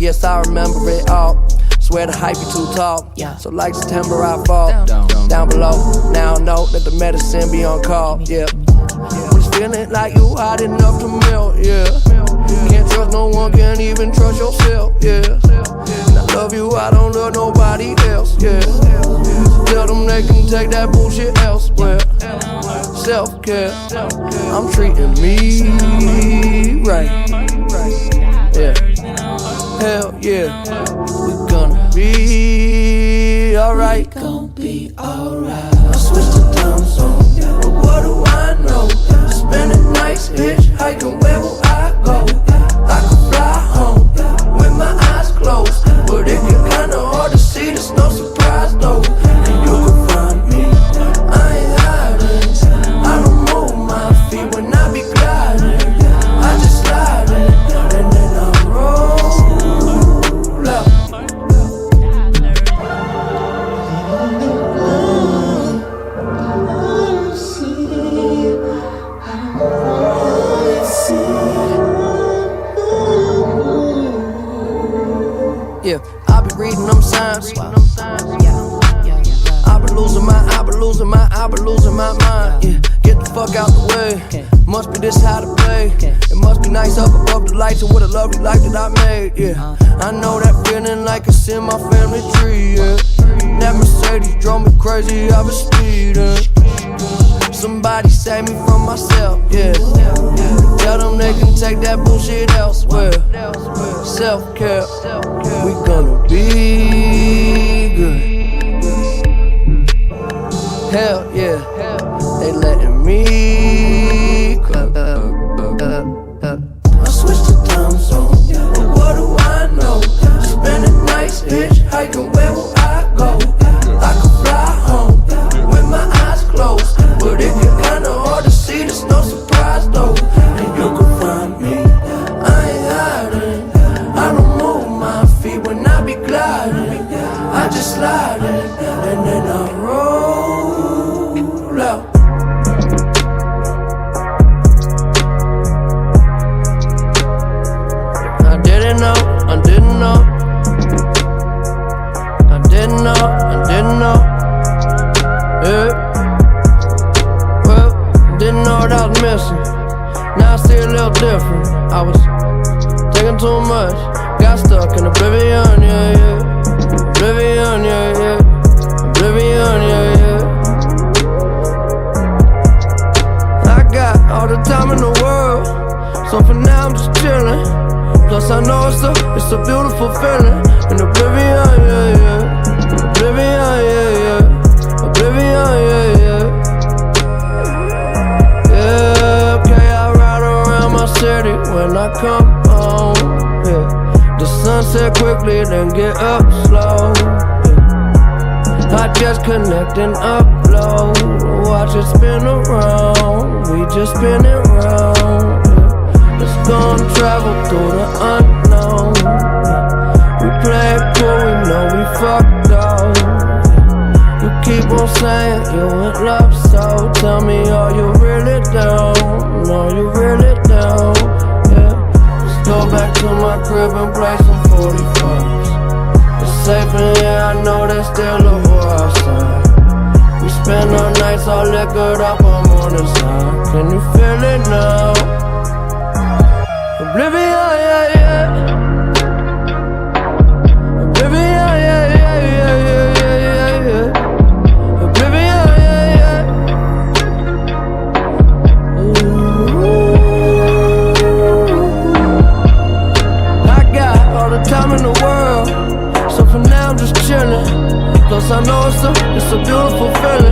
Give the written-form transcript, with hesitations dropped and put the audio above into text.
yes, I remember it all. Swear the hype is too tall, so like September I fall down below. Now I know that the medicine be on call, yeah. When it's feeling like you hot enough to melt, yeah. Can't trust no one, can't even trust yourself, yeah. And I love you, I don't love nobody else, yeah. Tell them they can take that bullshit elsewhere. Self-care, I'm treating me right, yeah. Hell yeah, we gonna be alright. Gonna be alright. I switch the time zone, but what do I know? Spending nights hitchhiking, where will I go? I could fly home with my eyes closed, but it get kinda hard to see, there's no surprise though. And you can find me, I ain't hiding. I don't move my feet when I be gliding. I just slide in, and then I roll up. Yeah, I be reading them signs. I be losing my mind. Yeah, get the fuck out the way. Must be this how to play. It must be nice up above the lights and what a lovely life that I made. Yeah, I know that feeling like it's in my family tree. Yeah, that Mercedes drove me crazy. I was speeding. Somebody save me from myself. Yeah, tell them they can take that bullshit elsewhere. Self-care, we gonna be good. Hell yeah, they letting me go. I switched the time zone, but what do I know? Spending nights hitchhiking, where will I go? I could fly home with my eyes closed, but it get kinda hard to see, there's no surprise though. And you can find me, I ain't hiding. I don't move my feet when I be gliding. I just slide in, and then I roll out. I didn't know. Yeah. Well, didn't know what I was missing. Now I see a little different. I was taking too much, got stuck in oblivion, yeah, yeah. Oblivion, yeah, yeah. Oblivion, yeah, yeah. I got all the time in the world, so for now I'm just chilling. Plus I know it's a beautiful feeling. In oblivion, yeah, yeah. Oblivion, yeah, yeah. Oblivion, yeah, yeah. Yeah, okay, I ride around my city when I come home, yeah. The sunset quickly, then get up slow, yeah. I just connect and upload. Watch it spin around, we just spin it round, yeah. Let's go and travel through the unknown, yeah. We play it cool, we know we fucked up, yeah. You keep on saying you in love, so tell me, are you really down? Are you really down? Yeah. Let's go back to my crib and play some 45s. It's safe in here, I know there's still a war outside. We spend our nights all liquored up on mornings high. Can you feel it now? Oblivion, yeah, yeah. Oblivion, yeah, yeah, yeah, yeah, yeah, yeah. Oblivion, yeah, yeah. Ooh. I got all the time in the world, so for now I'm just chilling. Plus I know it's a beautiful feeling.